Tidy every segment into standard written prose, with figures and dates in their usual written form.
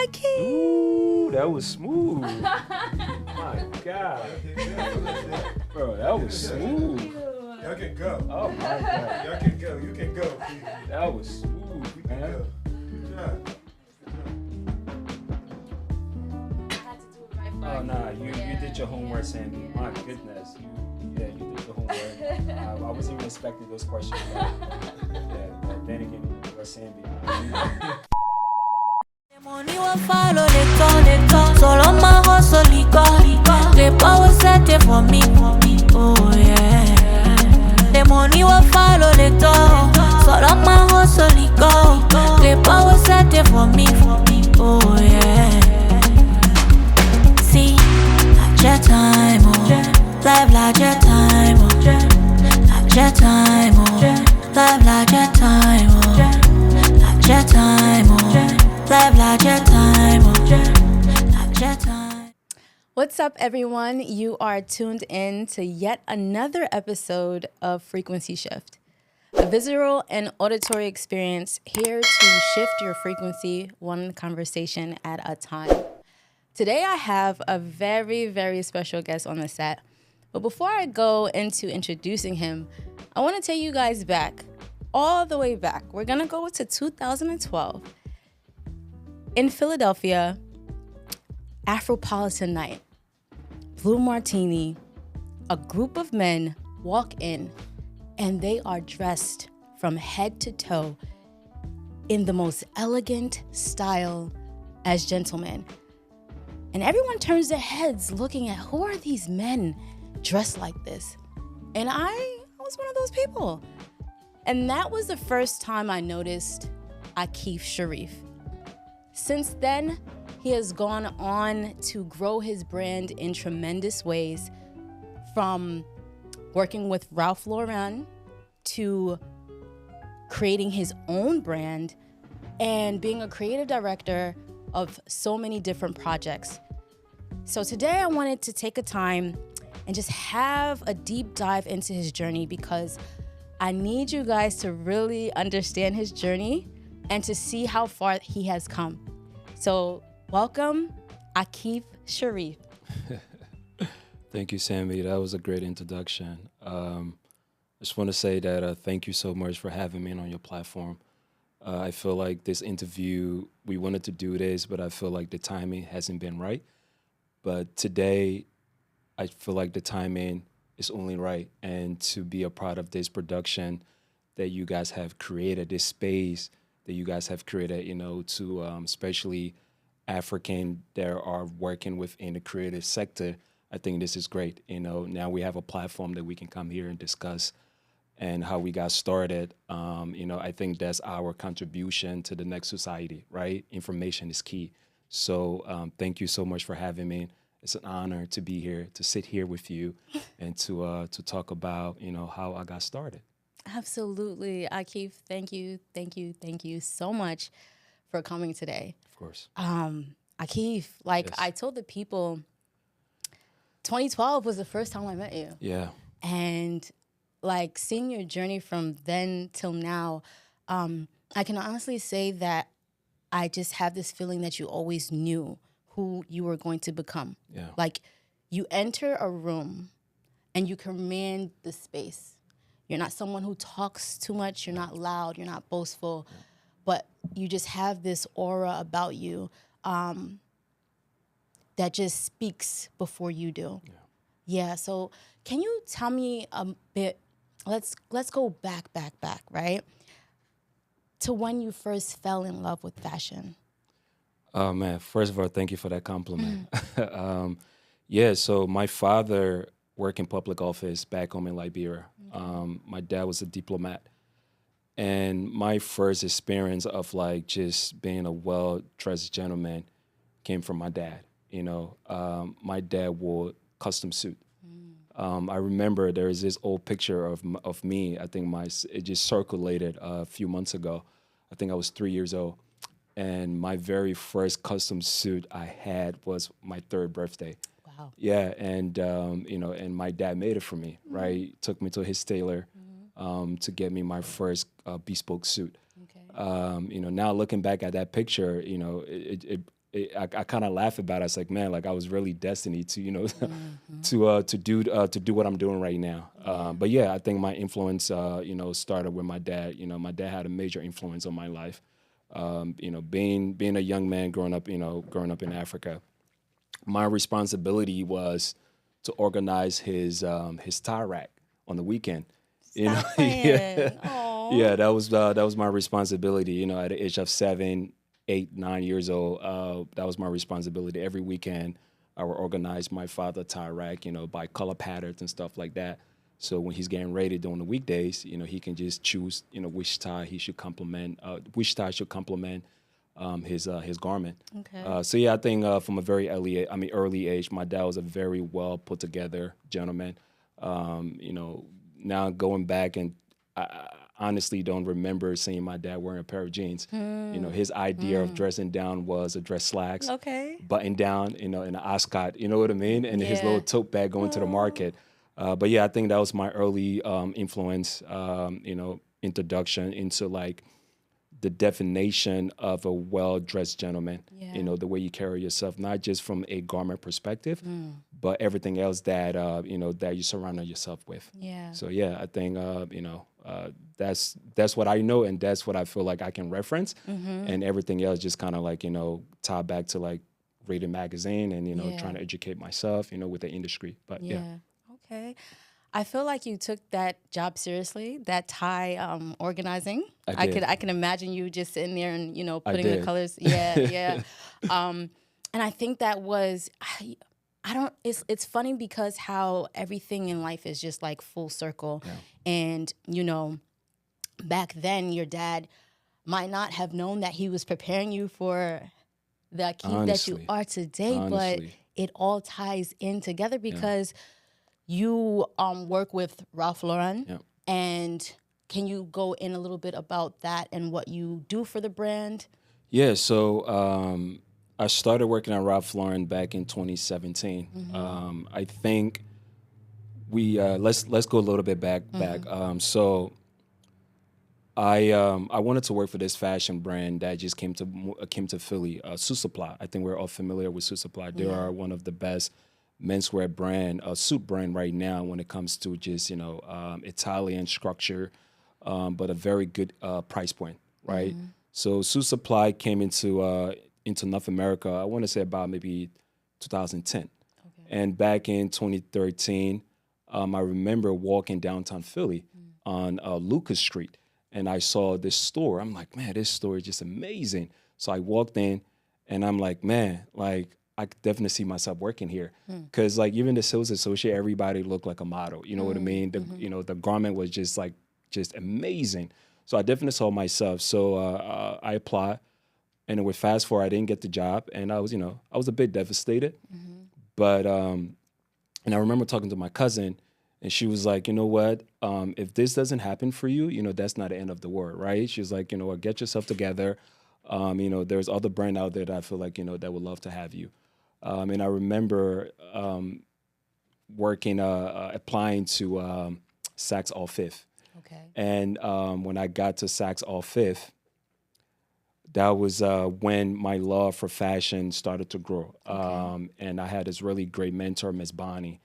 Akief. Ooh, that was smooth. My God. Bro, that was smooth. Y'all can go. Oh my God. Y'all can go. You can go. That was smooth, You can man. go. Good job. Oh nah, you did your homework, Sandy. My goodness, you did your homework. I wasn't even expecting those questions. But then again, you were Sandy. Money will follow the talk. Solo my hustle, the power set it for me. Oh yeah. The money will follow the talk. Solo my hustle, the power set it for me. Oh yeah. See, like jet time, oh. Life like jet time, oh. Like jet time, oh. Life like jet time, oh. Like jet time, oh. Life like jet time, oh. Like jet time. What's up, everyone? You are tuned in to yet another episode of Frequency Shift, a visual and auditory experience here to shift your frequency one conversation at a time. Today, I have a very, very special guest on the set. But before I go into introducing him, I want to take you guys back, all the way back. We're going to go to 2012. In Philadelphia, Afropolitan night, Blue Martini, a group of men walk in and they are dressed from head to toe in the most elegant style as gentlemen. And everyone turns their heads looking at who are these men dressed like this? And I was one of those people. And that was the first time I noticed Akief Sheriff. Since then, he has gone on to grow his brand in tremendous ways, from working with Ralph Lauren to creating his own brand and being a creative director of so many different projects. So today I wanted to take a time and just have a deep dive into his journey, because I need you guys to really understand his journey and to see how far he has come. So welcome, Akief Sheriff. Thank you, Sammy. That was a great introduction. I just want to say that thank you so much for having me on your platform. I feel like this interview, we wanted to do this, but I feel like the timing hasn't been right. But today, I feel like the timing is only right. And to be a part of this production that you guys have created, this space that you guys have created, to especially African that are working within the creative sector, I think this is great. Now we have a platform that we can come here and discuss and how we got started. I think that's our contribution to the next society, right? Information is key. So thank you so much for having me. It's an honor to be here, to sit here with you, and to talk about how I got started. Absolutely. Akief, thank you so much for coming today. Of course. Akief, Yes. I told the people, 2012 was the first time I met you. Yeah. And seeing your journey from then till now, I can honestly say that I just have this feeling that you always knew who you were going to become. Yeah. You enter a room and you command the space. You're not someone who talks too much. You're not loud. You're not boastful. Yeah. But you just have this aura about you that just speaks before you do. Yeah. So can you tell me a bit, let's go back, right? To when you first fell in love with fashion. Oh, man. First of all, thank you for that compliment. So my father worked in public office back home in Liberia. My dad was a diplomat. And my first experience of just being a well-dressed gentleman came from my dad. My dad wore custom suit. I remember there is this old picture of me. I think it just circulated a few months ago. I think I was 3 years old. And my very first custom suit I had was my 3rd birthday. Wow. Yeah, and and my dad made it for me, right? Took me to his tailor to get me my first bespoke suit. Okay. Now looking back at that picture, I kind of laugh about it. I was like, man, like I was really destined to, to do what I'm doing right now. But yeah, I think my influence, started with my dad. My dad had a major influence on my life. Being a young man growing up in Africa, my responsibility was to organize his tie rack on the weekend. Stop playing. Aw. Yeah, that was my responsibility. At the age of 7, 8, 9 years old, that was my responsibility. Every weekend, I would organize my father tie rack, by color patterns and stuff like that. So when he's getting ready during the weekdays, he can just choose, which tie should complement his garment. Okay. So yeah, I think from a very early age, my dad was a very well put together gentleman. Now going back, and I honestly don't remember seeing my dad wearing a pair of jeans. His idea of dressing down was a dress slacks, Okay. button down, in an ascot, you know what I mean? And his Yeah. little tote bag going to the market. But yeah, I think that was my early influence, introduction into like the definition of a well-dressed gentleman. Yeah. The way you carry yourself, not just from a garment perspective, but everything else that that you surround yourself with. Yeah. So yeah, I think that's what I know, and that's what I feel like I can reference, and everything else just kind of like tie back to like reading magazine and Yeah. trying to educate myself, with the industry. But yeah. Okay. I feel like you took that job seriously, that tie organizing. I did. I can imagine you just sitting there and putting the did. colors. Yeah, yeah. And I think that was I don't. It's funny because how everything in life is just like full circle, and back then your dad might not have known that he was preparing you for the Akief that you Honestly. are today, but Honestly. it all ties in together because you work with Ralph Lauren, Yeah. and can you go in a little bit about that and what you do for the brand? Yeah, so I started working at Ralph Lauren back in 2017. I think we let's go a little bit back. So I wanted to work for this fashion brand that just came to Philly, Suit Supply. I think we're all familiar with Suit Supply. They are one of the best menswear brand, suit brand right now when it comes to just Italian structure, but a very good price point, right? So Suit Supply came into North America, I want to say about maybe 2010. And back in 2013, I remember walking downtown Philly on Lucas Street, and I saw this store. I'm like, man, this store is just amazing. So I walked in, and I'm like, man, like I could definitely see myself working here, because like even the sales associate, everybody looked like a model. You know what I mean? The garment was just amazing. So I definitely saw myself. So I applied, and then with fast forward, I didn't get the job, and I was a bit devastated. But and I remember talking to my cousin, and she was like, you know what? If this doesn't happen for you, that's not the end of the world, right? She was like, get yourself together. There's other brand out there that I feel like that would love to have you. And I remember applying to Saks All Fifth. Okay. And when I got to Saks All Fifth, that was when my love for fashion started to grow. And I had this really great mentor, Miss Bonnie.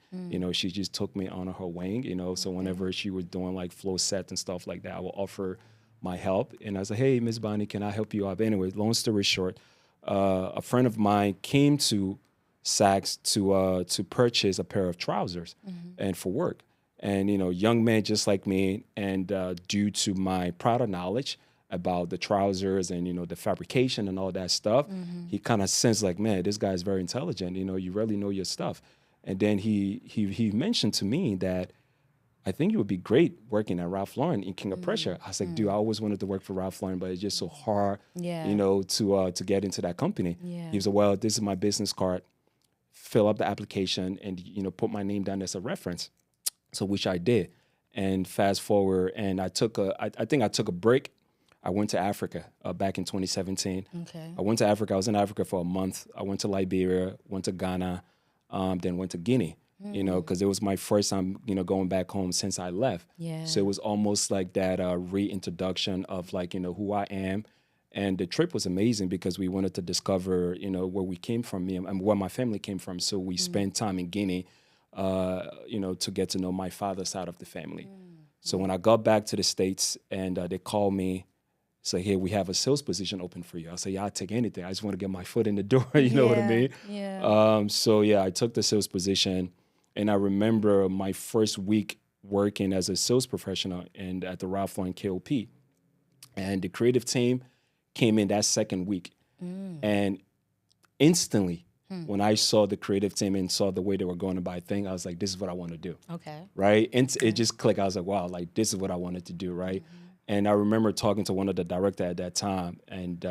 She just took me under her wing, so whenever she was doing like flow sets and stuff like that, I would offer my help. And I was like, hey, Miss Bonnie, can I help you out? But anyway, long story short, a friend of mine came to Saks to purchase a pair of trousers and for work. And, young man just like me, and due to my product knowledge about the trousers and, the fabrication and all that stuff, he kind of sensed like, man, this guy is very intelligent. You really know your stuff. And then he mentioned to me that I think you would be great working at Ralph Lauren in King of Prussia. I was like, dude, I always wanted to work for Ralph Lauren, but it's just so hard, to get into that company. Yeah. He was like, well, this is my business card. Fill up the application and, put my name down as a reference. So which I did. And fast forward, and I think I took a break. I went to Africa back in 2017. Okay. I went to Africa. I was in Africa for a month. I went to Liberia, went to Ghana, then went to Guinea, because it was my first time, going back home since I left. Yeah. So it was almost like that reintroduction of like, who I am And the trip was amazing because we wanted to discover, where we came from, me and where my family came from. So we spent time in Guinea, to get to know my father's side of the family. So when I got back to the States and they called me, say, hey, we have a sales position open for you. I say, yeah, I'll take anything. I just want to get my foot in the door. You know what I mean? Yeah. So yeah, I took the sales position, and I remember my first week working as a sales professional and at the Ralph Lauren KOP. And the creative team came in that second week. And instantly, when I saw the creative team and saw the way they were going about things, I was like, this is what I want to do. Okay. Right? And it just clicked. I was like, wow, like this is what I wanted to do, right? And I remember talking to one of the director at that time, and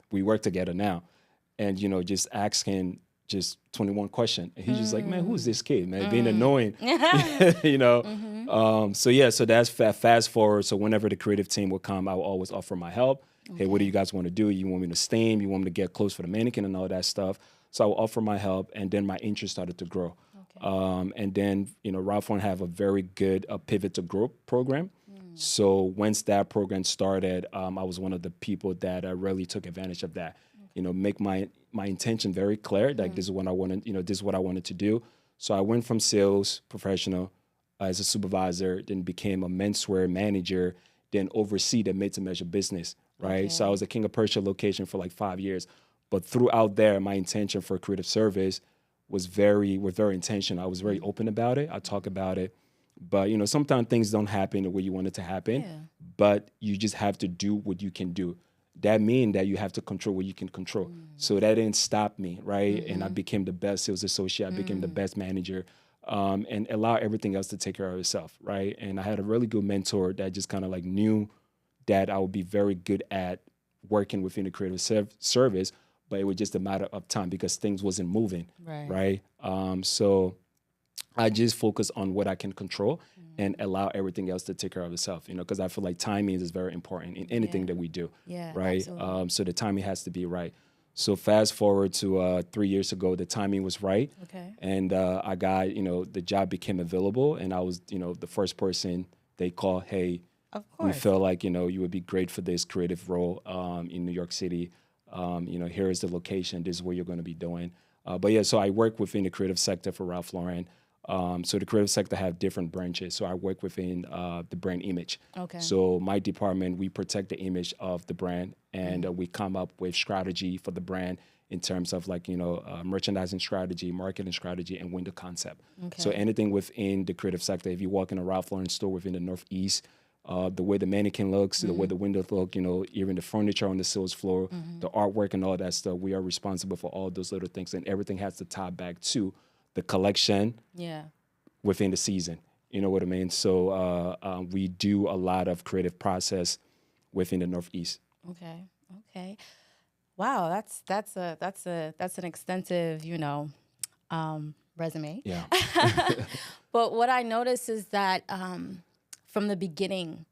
we work together now. And, just asking just 21 questions. And he's just like, man, who's this kid, man? Being annoying, So that's fast forward. So whenever the creative team would come, I would always offer my help. Hey, what do you guys want to do? You want me to steam? You want me to get close for the mannequin and all that stuff? So I would offer my help, and then my interest started to grow. And then, Ralph Lauren have a very good pivot to growth program. So once that program started, I was one of the people that really took advantage of that. Make my intention very clear, like this is what I wanted, this is what I wanted to do. So I went from sales professional as a supervisor, then became a menswear manager, then oversee the made to measure business, right? So I was at King of Persia location for like 5 years. But throughout there, my intention for creative service was very intentional. I was very open about it. I talk about it. But, sometimes things don't happen the way you want it to happen. But you just have to do what you can do. That means that you have to control what you can control. So that didn't stop me, right? And I became the best sales associate. I became the best manager, and allow everything else to take care of itself, right? And I had a really good mentor that just kind of like knew that I would be very good at working within the creative service, but it was just a matter of time because things wasn't moving, right? So I just focus on what I can control and allow everything else to take care of itself, because I feel like timing is very important in anything that we do, right? So the timing has to be right. So fast forward to 3 years ago, the timing was right. And I got, the job became available, and I was, the first person they called, hey, we feel like, you would be great for this creative role in New York City. Here is the location, this is what you're going to be doing. So I work within the creative sector for Ralph Lauren. So the creative sector have different branches. So I work within the brand image. So my department, we protect the image of the brand, and we come up with strategy for the brand in terms of like, merchandising strategy, marketing strategy, and window concept. So anything within the creative sector, if you walk in a Ralph Lauren store within the Northeast, the way the mannequin looks, the way the windows look, even the furniture on the sales floor, the artwork and all that stuff, we are responsible for all those little things, and everything has to tie back to the collection within the season. You know what I mean? So we do a lot of creative process within the Northeast. Okay. Wow, that's an extensive, resume. Yeah. But what I noticed is that from the beginning,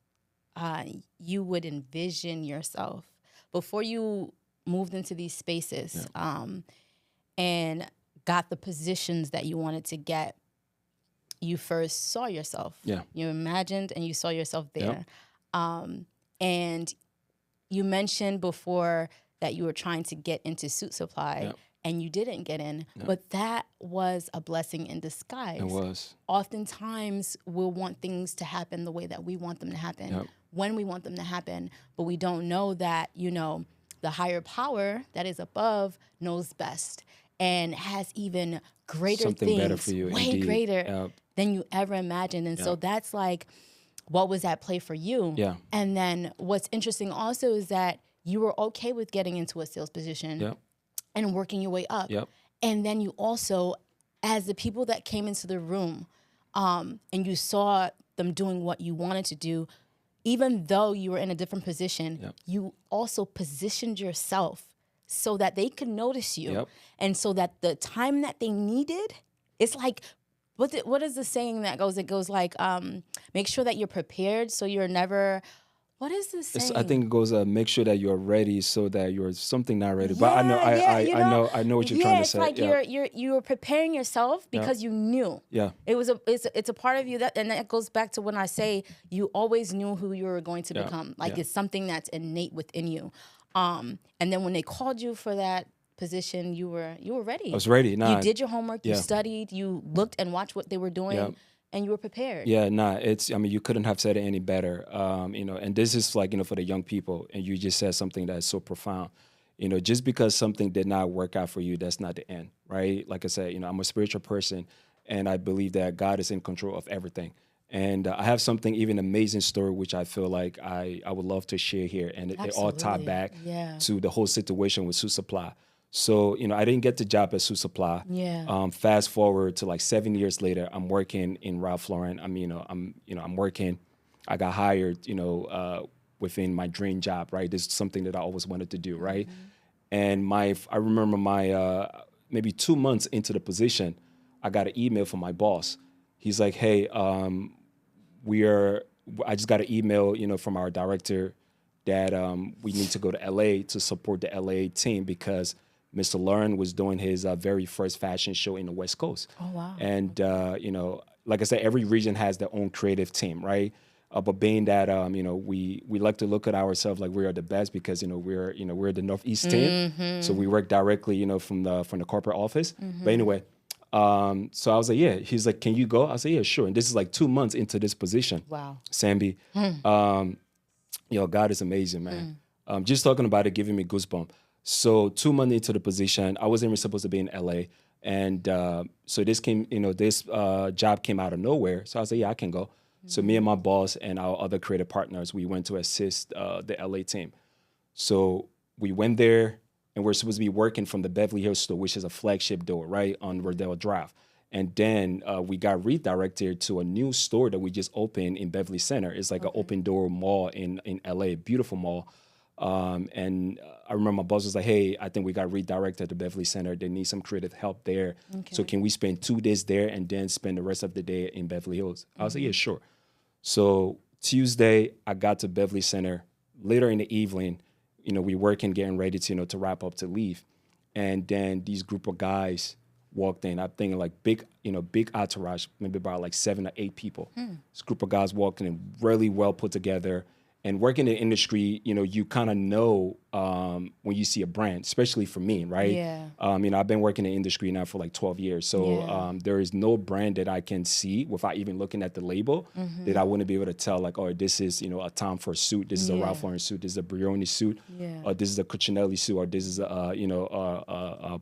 you would envision yourself before you moved into these spaces and got the positions that you wanted to get. You first saw yourself. You imagined and you saw yourself there. And you mentioned before that you were trying to get into suit supply and you didn't get in, but that was a blessing in disguise. It was. Oftentimes we'll want things to happen the way that we want them to happen, when we want them to happen, but we don't know that, the higher power that is above knows best and has even greater something things, better for you, way indeed. Greater than you ever imagined. And so that's like what was at play for you. And then what's interesting also is that you were okay with getting into a sales position and working your way up. And then you also, as the people that came into the room and you saw them doing what you wanted to do, even though you were in a different position, you also positioned yourself so that they could notice you. And so that the time that they needed, it's like, what is the saying that goes? It goes like, make sure that you're prepared so you're never, what is the saying? I think it goes, make sure that you're ready so that you're something not ready. But I know what you're trying to say. It's like you're preparing yourself because you knew. It's a part of you and that goes back to when I say you always knew who you were going to become. Like it's something that's innate within you. And then when they called you for that position, you were ready. I was ready. Nah, you did your homework, you yeah. studied, you looked and watched what they were doing, Yeah. and you were prepared. Yeah, nah, you couldn't have said it any better. And this is like, for the young people, and you just said something that's so profound. Just because something did not work out for you, that's not the end, right? Like I said, I'm a spiritual person, and I believe that God is in control of everything. And I have something, even amazing story, which I feel like I would love to share here. And it all tied back to the whole situation with Suit Supply. So, I didn't get the job at Suit Supply. Yeah. Fast forward to like 7 years later, I'm working in Ralph Lauren. I'm working. I got hired, within my dream job, right? This is something that I always wanted to do, right? And I remember maybe 2 months into the position, I got an email from my boss. He's like, hey, I just got an email, from our director that we need to go to LA to support the LA team because Mr. Lauren was doing his very first fashion show in the West Coast. Oh, wow. And, like I said, every region has their own creative team, right? But being that, we like to look at ourselves like we are the best because, we're the Northeast team. So we work directly, from the corporate office. But anyway, so I was like, yeah. He's like, can you go? I said, yeah, sure. And this is like 2 months into this position. Wow. Sambi. God is amazing, man. Just talking about it, giving me goosebumps. So 2 months into the position, I wasn't even supposed to be in LA. And so this job came out of nowhere. So I was like, yeah, I can go. So me and my boss and our other creative partners, we went to assist the LA team. So we went there and we're supposed to be working from the Beverly Hills store, which is a flagship door, right, on Rodeo Drive. And then we got redirected to a new store that we just opened in Beverly Center. It's like an open door mall in LA, beautiful mall. And I remember my boss was like, hey, I think we got redirected to Beverly Center. They need some creative help there. Okay. So can we spend 2 days there and then spend the rest of the day in Beverly Hills? I was like, yeah, sure. So Tuesday, I got to Beverly Center. Later in the evening, we working, getting ready to wrap up to leave. And then these group of guys walked in. I'm thinking like big entourage, maybe about like 7 or 8 people. This group of guys walked in, really well put together. And working in the industry, you kind of know when you see a brand, especially for me, right? Yeah. I've been working in the industry now for like 12 years. So there is no brand that I can see without even looking at the label that I wouldn't be able to tell like, oh, this is, a Tom Ford suit. This is a Ralph Lauren suit. This is a Brioni suit. Or this is a Cucinelli suit. Or this is a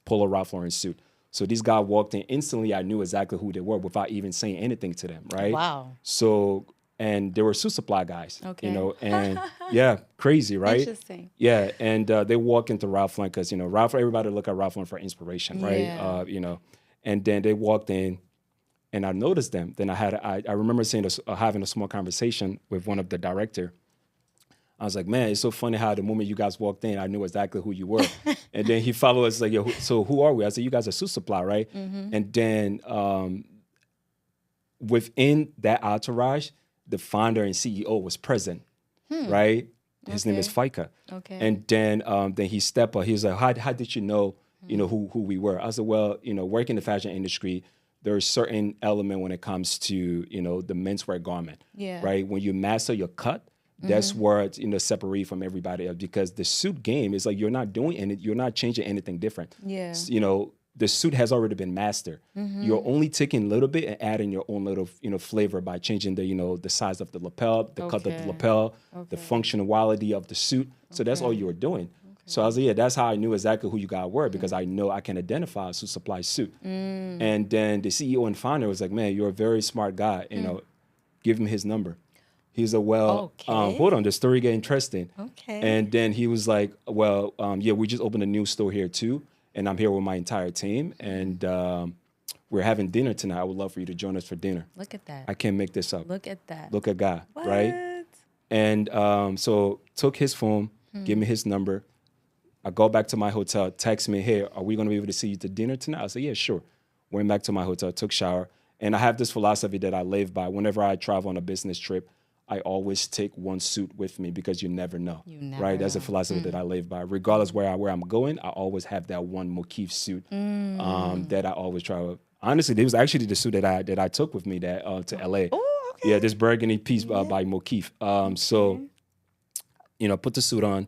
Polo Ralph Lauren suit. So these guys walked in. Instantly, I knew exactly who they were without even saying anything to them, right? Wow. So... And there were Suit Supply guys, and yeah, crazy, right? Interesting. Yeah, and they walk into Ralph Lauren because, everybody look at Ralph Lauren for inspiration, right? Yeah. And then they walked in and I noticed them. Then I remember having a small conversation with one of the director. I was like, man, it's so funny how the moment you guys walked in, I knew exactly who you were. And then he followed us like, yo, so who are we? I said, you guys are Suit Supply, right? And then within that entourage, the founder and CEO was present, right? His name is Fika. Okay. And then he stepped up. He was like, how did you know, who we were? I said, well, working in the fashion industry, there's certain element when it comes to, the menswear garment, right? When you master your cut, that's where it's, separate from everybody else because the suit game is like, you're not changing anything different. Yeah. The suit has already been mastered. You're only taking a little bit and adding your own little, flavor by changing the, the size of the lapel, the cut of the lapel, the functionality of the suit. So that's all you were doing. So I was like, yeah, that's how I knew exactly who you guys were because I know I can identify a Suit Supply suit. And then the CEO and founder was like, man, you're a very smart guy. Give him his number. He's like, well, hold on, the story get interesting. Okay. And then he was like, well, yeah, we just opened a new store here too. And I'm here with my entire team, and we're having dinner tonight. I would love for you to join us for dinner. Look at that. I can't make this up. Look at that. Look at God, What? right? And so took his phone, give me his number. I go back to my hotel, text me, hey, are we going to be able to see you to dinner tonight? I said, yeah, sure. Went back to my hotel, took shower. And I have this philosophy that I live by. Whenever I travel on a business trip, I always take one suit with me because you never know, right? That's a philosophy that I live by. Regardless where I'm going, I always have that one Mokief suit that I always travel. Honestly, it was actually the suit that I took with me to LA. Oh, okay. Yeah, this burgundy piece by Mokief. So, put the suit on,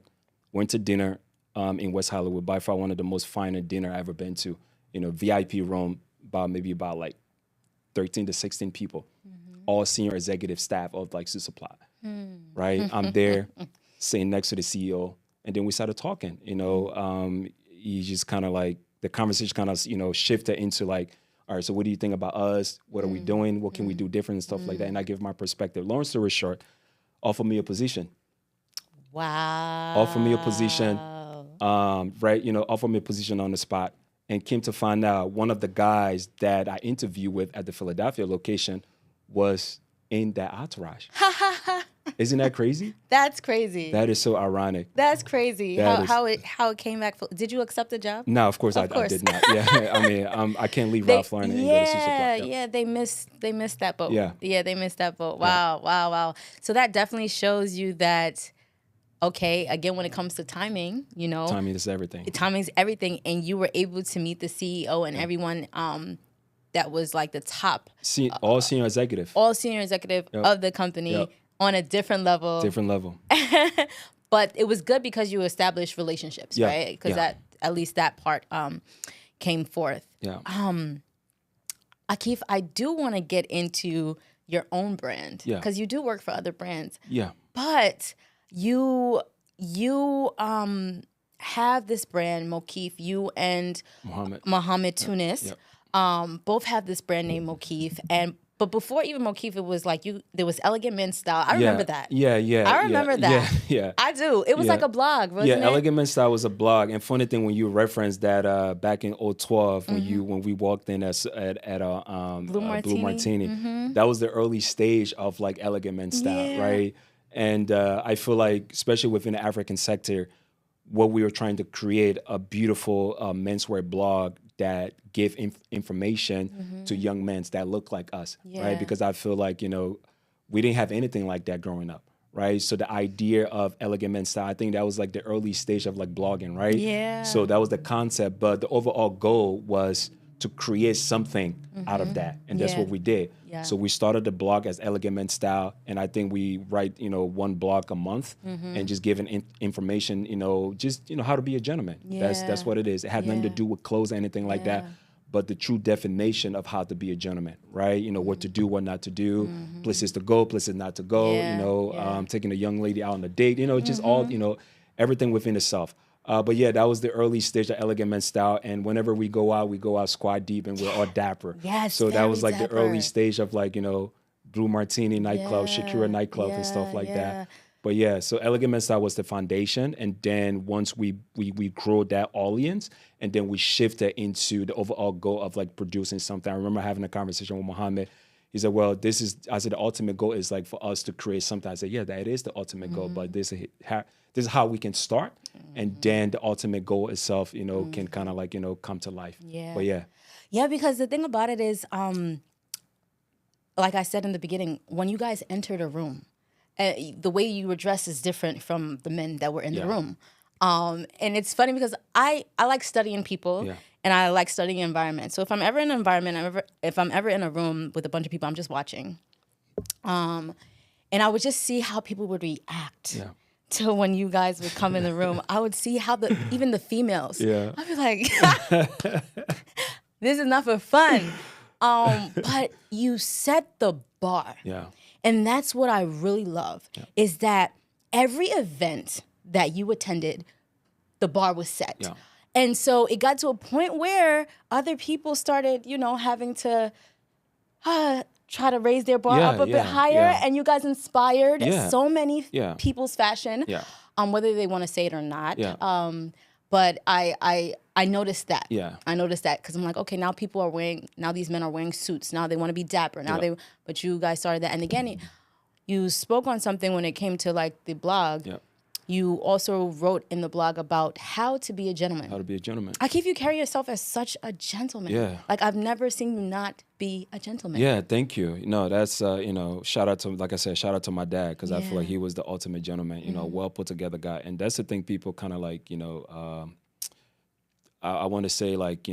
Went to dinner in West Hollywood, by far one of the most finer dinner I ever been to. VIP room, about like 13 to 16 people, all senior executive staff of like Sioux Supply, right? I'm there sitting next to the CEO, and then we started talking. You just kind of like, the conversation kind of, shifted into like, all right, so what do you think about us? What are we doing? What can we do different and stuff like that? And I give my perspective. Long story short, offer me a position. Wow. Offer me a position, right? Offer me a position on the spot. And came to find out one of the guys that I interviewed with at the Philadelphia location was in that entourage. Isn't that crazy? That's crazy. That is so ironic. That's crazy. That How it came back. Did you accept the job? No, of course I did not. Yeah, I mean, I can't leave Ralph Lauren and go to Sioux Supply. Yeah, they missed that boat. Yeah, they missed that boat. Wow. So that definitely shows you that. Okay, again, when it comes to timing, timing is everything. Timing's everything, and you were able to meet the CEO and everyone that was like the top, all senior executive of the company on a different level. But it was good because you established relationships, right? Because at least that part came forth. Yeah. Akief, I do want to get into your own brand because you do work for other brands. Yeah. But you have this brand, Mokief. You and Mohammed Tunis both have this brand name, Mokief. But before even Mokief, it was like there was Elegant Men's Style. I remember that. Yeah. I remember that. Yeah. I do. It was like a blog, wasn't it? Elegant Men's Style was a blog. And funny thing, when you referenced that back in 2012, when we walked in at Blue Martini, that was the early stage of like Elegant Men's Style, right? And I feel like, especially within the African sector, what we were trying to create a beautiful menswear blog that give information to young men that look like us, right? Because I feel like, we didn't have anything like that growing up, right? So the idea of Elegant Men's Style, I think that was like the early stage of like blogging, right? Yeah. So that was the concept, but the overall goal was to create something out of that. And that's what we did. Yeah. So we started the blog as Elegant Men's Style, and I think we write, one blog a month and just giving information, just, how to be a gentleman. Yeah. That's what it is. It had nothing to do with clothes or anything like that, but the true definition of how to be a gentleman, right? What to do, what not to do, places to go, places not to go, taking a young lady out on a date, just all, everything within itself. But yeah, that was the early stage of Elegant Men's Style. And whenever we go out squad deep and we're all dapper. Yes, so that was like dapper. the early stage of like, Blue Martini nightclub, Shakira nightclub and stuff like that. But yeah, so Elegant Men's Style was the foundation. And then once we grew that audience, and then we shifted into the overall goal of like producing something. I remember having a conversation with Mohammed. He said, well, I said, the ultimate goal is like for us to create something. I said, yeah, that is the ultimate goal, but this is how we can start. And then the ultimate goal itself, can kind of like, come to life. Yeah. But yeah. Yeah, because the thing about it is, like I said in the beginning, when you guys entered a room, the way you were dressed is different from the men that were in the room. And it's funny because I like studying people and I like studying environments. So if I'm ever in an environment, if I'm ever in a room with a bunch of people, I'm just watching. And I would just see how people would react. Yeah. To when you guys would come in the room, I would see how even the females, I'd be like, this is not for fun. But you set the bar. Yeah. And that's what I really love, is that every event that you attended, the bar was set. Yeah. And so it got to a point where other people started, having to try to raise their bar up a bit higher, and you guys inspired so many people's fashion, whether they want to say it or not. Yeah. But I noticed that. Yeah. I noticed that because I'm like, okay, now these men are wearing suits. Now they want to be dapper. But you guys started that. And again, you spoke on something when it came to like the blog. Yeah. You also wrote in the blog about how to be a gentleman. How to be a gentleman. Akief, you carry yourself as such a gentleman. Yeah. Like I've never seen you not be a gentleman. Yeah, thank you. That's, shout out to my dad, because I feel like he was the ultimate gentleman, well put together guy. And that's the thing people kind of like, I want to say like,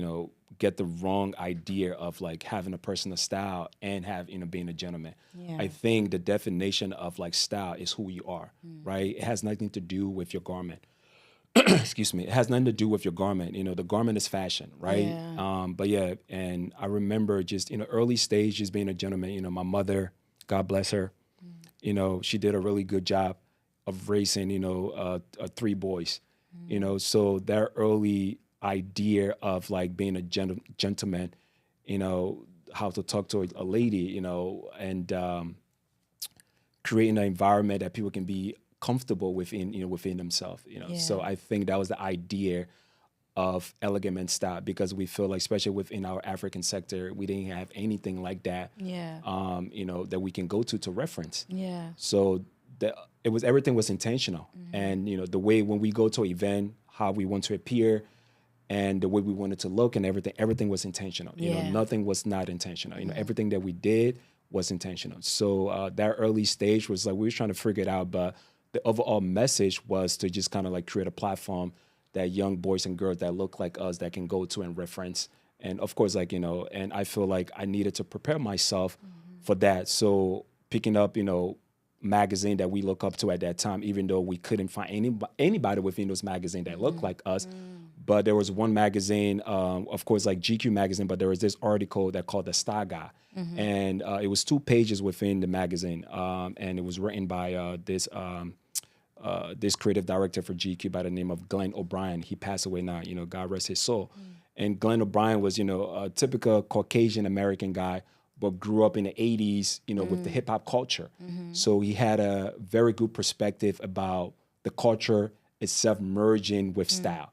get the wrong idea of like having a personal style and being a gentleman. Yeah. I think the definition of like style is who you are, right? It has nothing to do with your garment. excuse me, it has nothing to do with your garment. The garment is fashion, right? Yeah. But yeah, and I remember just, early stage, just being a gentleman. My mother, God bless her, she did a really good job of raising, 3 boys, so that early idea of like being a gentleman, how to talk to a lady, and creating an environment that people can be comfortable within themselves, So I think that was the idea of elegant men's style, because we feel like, especially within our African sector, we didn't have anything like that, Yeah. that we can go to reference. Yeah. So everything was intentional. And, the way when we go to an event, how we want to appear and the way we wanted to look and everything was intentional. Nothing was not intentional. Everything that we did was intentional. So that early stage was like, we were trying to figure it out, but the overall message was to just kind of like create a platform that young boys and girls that look like us that can go to and reference. And of course, like, and I feel like I needed to prepare myself for that. So picking up, magazine that we look up to at that time, even though we couldn't find anybody within those magazines that looked like us. But there was one magazine, of course, like GQ magazine, but there was this article that called The Star Guy. And it was 2 pages within the magazine. And it was written by this creative director for GQ by the name of Glenn O'Brien. He passed away now, God rest his soul. And Glenn O'Brien was, a typical Caucasian American guy, but grew up in the 80s, with the hip hop culture. So he had a very good perspective about the culture itself merging with style.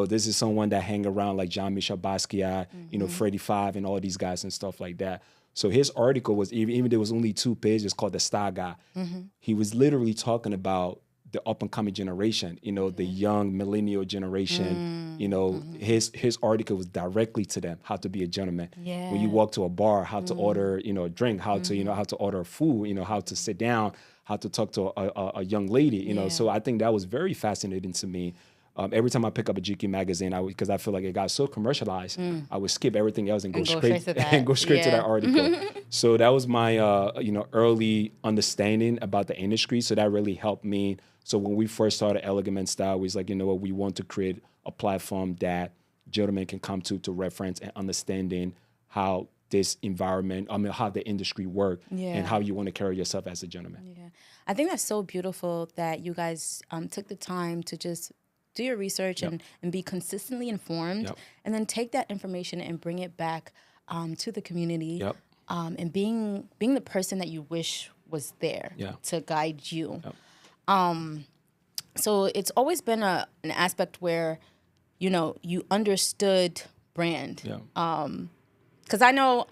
This is someone that hang around like Jean-Michel Basquiat, Freddie Five and all these guys and stuff like that. So his article was, even there was only 2 pages, called The Star Guy. He was literally talking about the up and coming generation, the young millennial generation. His article was directly to them, how to be a gentleman. Yeah. When you walk to a bar, how to order, a drink, how to, how to order food, how to sit down, how to talk to a young lady, So I think that was very fascinating to me. Every time I pick up a GQ magazine, because I feel like it got so commercialized, I would skip everything else and go straight to that. And go straight to that article. So that was my early understanding about the industry. So that really helped me. So when we first started Elegant Men Style, we was like, we want to create a platform that gentlemen can come to reference and understanding how this environment, how the industry work and how you want to carry yourself as a gentleman. Yeah. I think that's so beautiful that you guys took the time to just do your research and be consistently informed and then take that information and bring it back to the community and being the person that you wish was there to guide you. So it's always been an aspect where, you understood brand. Because I know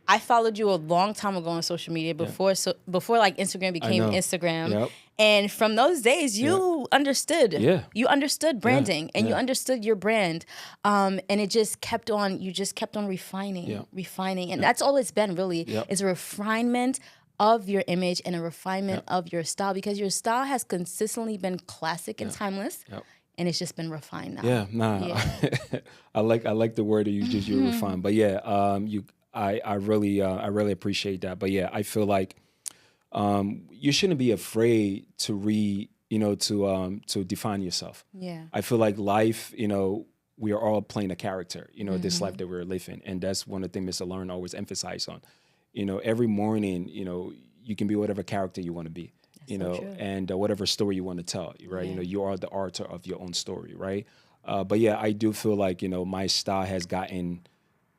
I followed you a long time ago on social media before like Instagram became Instagram. And from those days, you understood. You understood branding and you understood your brand. And you just kept on refining. And that's all it's been really, is a refinement of your image and a refinement of your style, because your style has consistently been classic and timeless. And it's just been refined now. I like the word that you just used, refined. But I really appreciate that. But I feel like you shouldn't be afraid to to define yourself. I feel like life, we are all playing a character, this life that we're living. And that's one of the things Mr. Lauren always emphasized on. Every morning, you can be whatever character you want to be. And whatever story you want to tell, right? You are the author of your own story, right? But I do feel like, my style has gotten,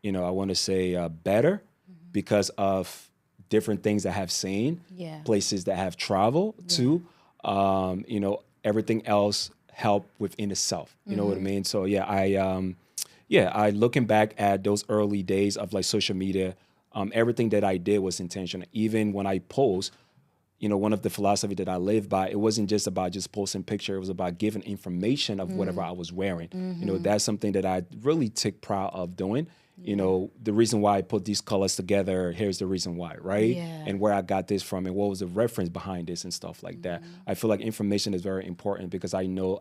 I want to say better because of different things I have seen, places that I have traveled to, everything else help within itself. You know what I mean? So I looking back at those early days of like social media, everything that I did was intentional. Even when I post, one of the philosophy that I live by, it wasn't just about just posting picture. It was about giving information of whatever I was wearing. That's something that I really take pride of doing. The reason why I put these colors together, here's the reason why, right? And where I got this from and what was the reference behind this and stuff like that. I feel like information is very important because I know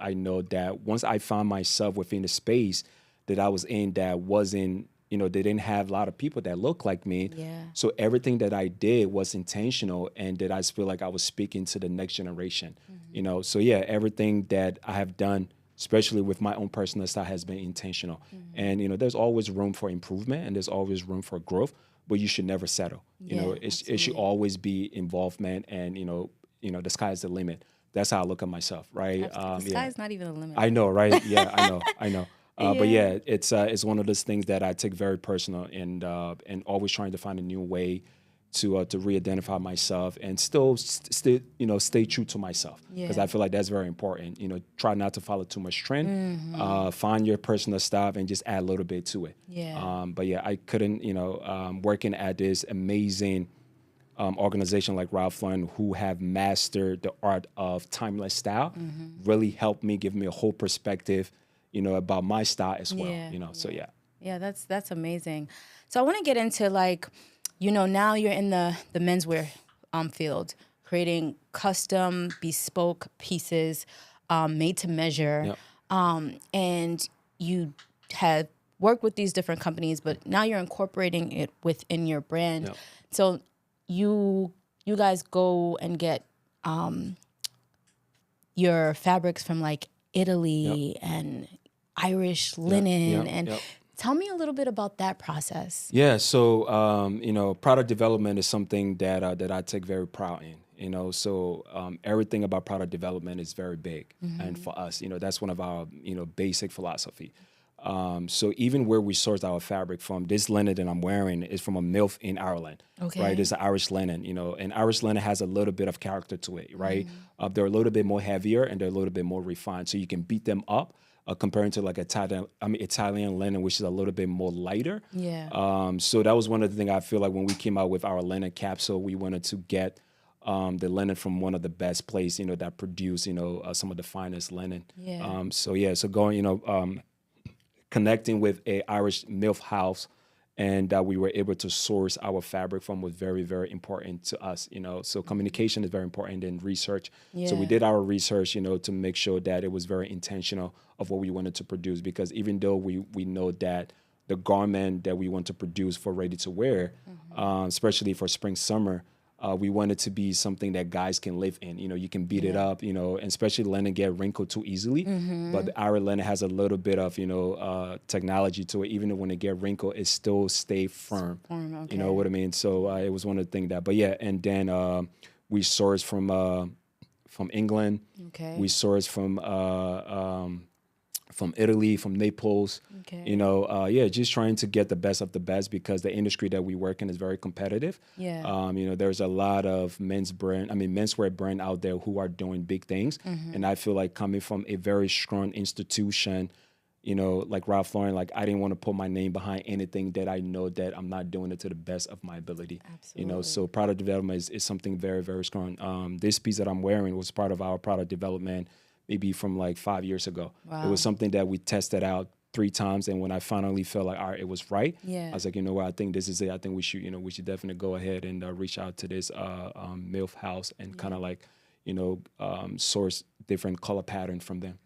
that once I found myself within the space that I was in that wasn't, they didn't have a lot of people that looked like me. So everything that I did was intentional and that I feel like I was speaking to the next generation, So everything that I have done especially with my own personal style, has been intentional. And, you know, there's always room for improvement and there's always room for growth, but you should never settle. You know, it should always be involvement and, you know, the sky is the limit. That's how I look at myself, right? The sky is not even a limit. I know, right? Yeah, I know. But yeah, it's one of those things that I take very personal and always trying to find a new way to re-identify myself and still stay true to myself, because I feel like that's very important. You know, try not to follow too much trend. Find your personal style and just add a little bit to it. But yeah, I couldn't, working at this amazing organization like Ralph Lauren, who have mastered the art of timeless style, really helped me, give me a whole perspective, about my style as well. Yeah, that's amazing. So I want to get into now you're in the menswear field, creating custom, bespoke pieces, made to measure, and you have worked with these different companies, but now you're incorporating it within your brand. So you guys go and get your fabrics from Italy and Irish linen and tell me a little bit about that process. Yeah, so product development is something that that I take very proud in. So everything about product development is very big, and for us, that's one of our basic philosophy. So even where we source our fabric from, this linen that I'm wearing is from a mill in Ireland, right? It's an Irish linen, and Irish linen has a little bit of character to it, right? They're a little bit more heavier and they're a little bit more refined, so you can beat them up. Comparing to Italian linen, which is a little bit more lighter. So that was one of the things I feel like when we came out with our linen capsule, we wanted to get the linen from one of the best places, that produce, some of the finest linen. So going, connecting with a Irish mill house, and we were able to source our fabric from was very, very important to us, So communication is very important in research. So we did our research, to make sure that it was very intentional of what we wanted to produce, because even though we know that the garment that we want to produce for ready to wear, especially for spring, summer, we want it to be something that guys can live in. You can beat it up, and especially linen get wrinkled too easily. But the Irish linen has a little bit of, technology to it. Even when it get wrinkled, it still stay firm. You know what I mean? So it was one of the things that. But yeah, and then we source from England. We source from Italy, from Naples, just trying to get the best of the best, because the industry that we work in is very competitive. There's a lot of menswear brand out there who are doing big things. And I feel like coming from a very strong institution, like Ralph Lauren, I didn't want to put my name behind anything that I know that I'm not doing it to the best of my ability. Absolutely. So product development is something very, very strong. This piece that I'm wearing was part of our product development maybe from 5 years ago. It was something that we tested out 3 times, and when I finally felt like, all right, it was right, I was like, you know what, I think this is it. I think we should, we should definitely go ahead and reach out to this MILF house and kind of source different color patterns from them.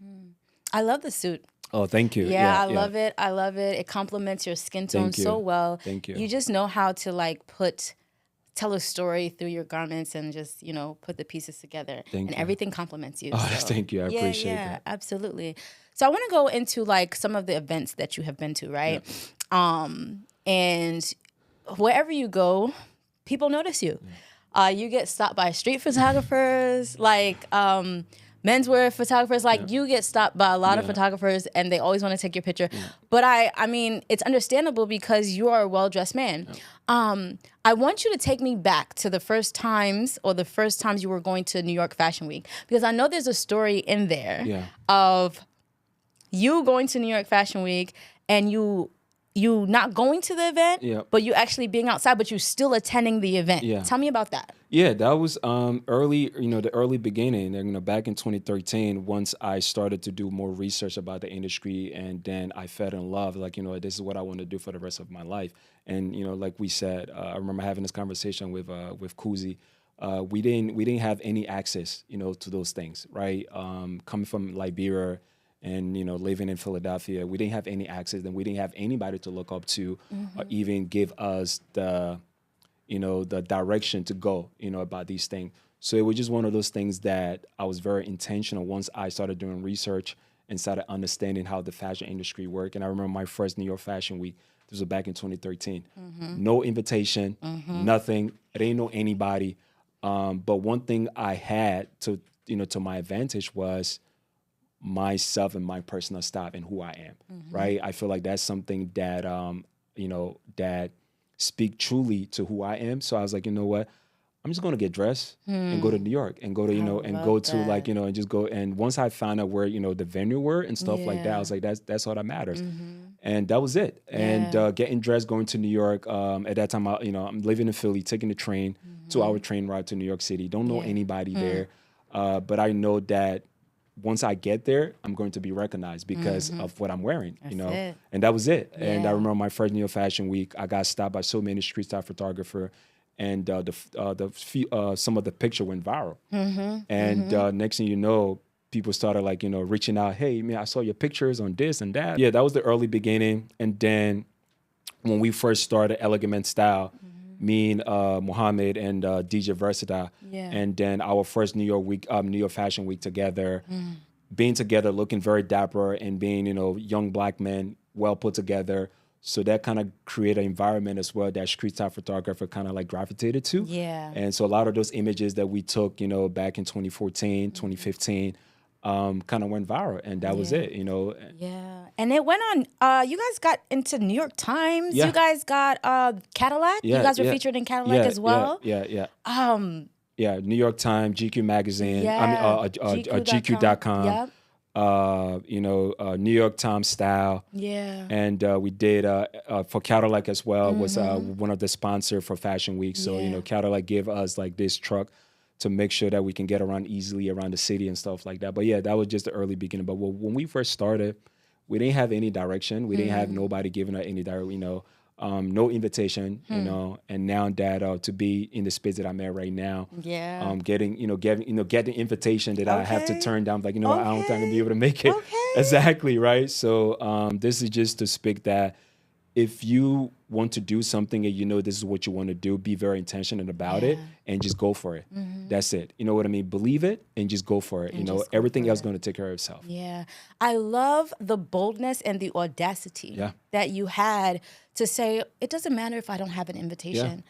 I love the suit. Oh, thank you. Yeah, I love it. I love it. It complements your skin tone so well. Thank you. You just know how to tell a story through your garments and just, put the pieces together. Thank you. Everything compliments you. Oh, so. Thank you. I appreciate that. Yeah, absolutely. So I want to go into some of the events that you have been to, right? And wherever you go, people notice you. You get stopped by street photographers, menswear photographers, you get stopped by a lot of photographers and they always want to take your picture. But I mean, it's understandable because you are a well-dressed man. I want you to take me back to the first times you were going to New York Fashion Week, because I know there's a story in there of you going to New York Fashion Week and you not going to the event, but you actually being outside, but you still attending the event. Tell me about that. Yeah, that was early, the early beginning. Back in 2013, once I started to do more research about the industry, and then I fell in love. This is what I want to do for the rest of my life. And like we said, I remember having this conversation with Kuzi. We didn't have any access, to those things, right? Coming from Liberia and living in Philadelphia, we didn't have any access, and we didn't have anybody to look up to, or even give us the direction to go, about these things. So it was just one of those things that I was very intentional once I started doing research and started understanding how the fashion industry worked. And I remember my first New York Fashion Week. This was back in 2013. No invitation, nothing. I didn't know anybody. But one thing I had to my advantage was myself and my personal style and who I am, right? I feel like that's something that, that speak truly to who I am. So I was like, you know what? I'm just going to get dressed and go to New York and go to, and go to like, and just go. And once I found out where, the venue were and stuff like that, I was like, that's all that matters. And that was it. And getting dressed, going to New York. At that time, I'm living in Philly, taking the train, 2-hour train ride to New York City. Don't know anybody there. But I know that once I get there, I'm going to be recognized because of what I'm wearing, It. And that was it. Yeah. And I remember my first New York Fashion Week, I got stopped by so many street style photographer, and some of the picture went viral. And next thing you know, people started like, reaching out, hey, man, I saw your pictures on this and that. Yeah, that was the early beginning. And then when we first started Elegant Men Style, me and Mohammed and DJ Versatile, and then our first New York Fashion Week together, being together, looking very dapper and being, young black men, well put together. So that kind of created an environment as well that street style photographer kind of like gravitated to. Yeah. And so a lot of those images that we took, back in 2014, 2015, kind of went viral, and that was it, Yeah, and it went on. You guys got into New York Times. Yeah. You guys got Cadillac. Yeah, you guys were yeah. featured in Cadillac as well. Yeah. New York Times, GQ magazine. GQ.com. Yep. New York Times Style. Yeah. And we did for Cadillac as well, was one of the sponsors for Fashion Week. So, Cadillac gave us like this truck to make sure that we can get around easily around the city and stuff like that. But yeah, that was just the early beginning. But when we first started, we didn't have any direction. We didn't have nobody giving us any no invitation, and now that to be in the space that I'm at right now, getting the invitation that I have to turn down, like, I don't think I'm gonna be able to make it. Exactly, right? So this is just to speak that if you want to do something and this is what you want to do, be very intentional about it and just go for it. That's it. You know what I mean? Believe it and just go for it. Everything else is going to take care of itself. Yeah. I love the boldness and the audacity that you had to say, it doesn't matter if I don't have an invitation.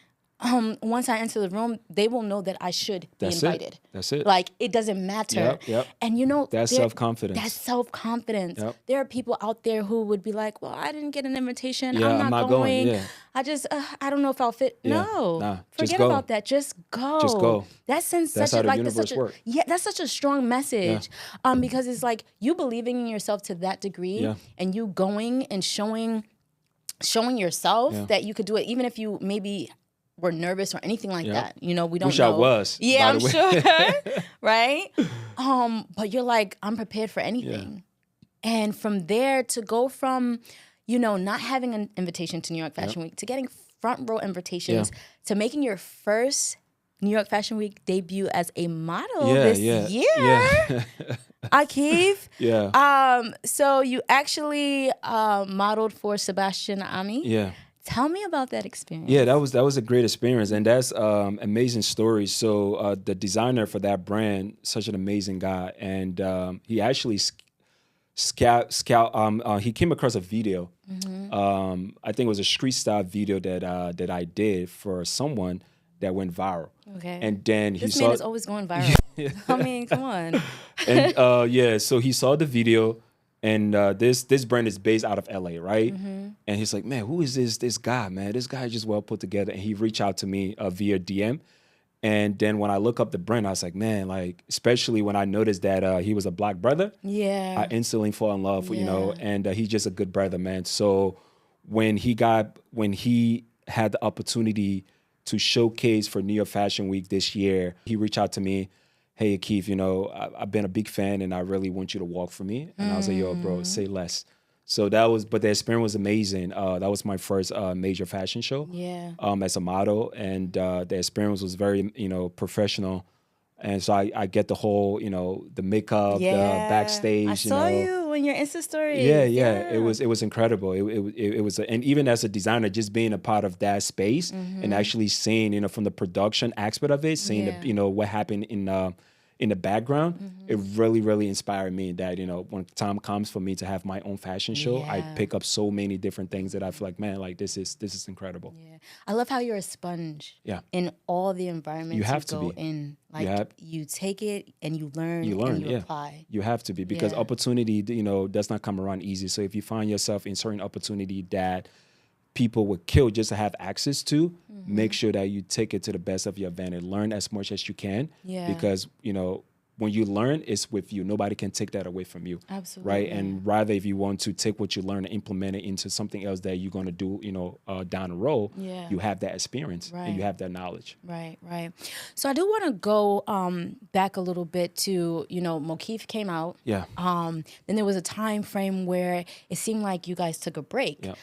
Once I enter the room, they will know that I should be invited. That's it. Like, it doesn't matter. Yep. And that's self-confidence. That's self-confidence. Yep. There are people out there who would be like, well, I didn't get an invitation. Yeah, I'm not going. Yeah. I just, I don't know if I'll fit. Yeah. No. Nah, forget about that. Just go. Just go. That sends That's such how a, the like, universe works. Yeah, that's such a strong message. Because it's like you believing in yourself to that degree and you going and showing yourself that you could do it, even if you maybe were nervous or anything like that. We don't Wish know. I was. Yeah, I'm sure. Right? But you're like, I'm prepared for anything. And from there to go from, not having an invitation to New York Fashion Week to getting front row invitations to making your first New York Fashion Week debut as a model this year. Yeah. Akief. Yeah. So you actually modeled for Sebastian Ami. Yeah. Tell me about that experience. Yeah, that was a great experience, and that's amazing story. So the designer for that brand, such an amazing guy, and he actually he came across a video. I think it was a street style video that I did for someone that went viral. Okay. And then this man is always going viral. I mean, come on. And so he saw the video. And this brand is based out of LA, right? And he's like, man, who is this guy, man? This guy is just well put together. And he reached out to me via DM. And then when I look up the brand, I was like, man, like, especially when I noticed that he was a black brother, I instantly fall in love, and he's just a good brother, man. So when he had the opportunity to showcase for New York Fashion Week this year, he reached out to me. Hey, Akief, I've been a big fan and I really want you to walk for me. And I was like, yo, bro, say less. So but the experience was amazing. That was my first major fashion show as a model. And the experience was very, professional. And so I get the whole, the makeup, the backstage. I saw you in your Insta stories. Yeah. It was incredible. It was, and even as a designer, just being a part of that space and actually seeing, from the production aspect of it, seeing what happened in the background, it really, really inspired me that, when time comes for me to have my own fashion show, I pick up so many different things that I feel like, man, like this is incredible. Yeah. I love how you're a sponge in all the environments You have you go to be. in. Like you take it and you learn and you apply. You have to be, because opportunity, does not come around easy. So if you find yourself in certain opportunity that people would kill just to have access to, make sure that you take it to the best of your advantage. Learn as much as you can, because when you learn, it's with you. Nobody can take that away from you. Absolutely. Right? And rather, if you want to take what you learn and implement it into something else that you're going to do, down the road, you have that experience and you have that knowledge. Right. So I do want to go back a little bit to, Mokief came out. Yeah. Then there was a time frame where it seemed like you guys took a break. Yeah.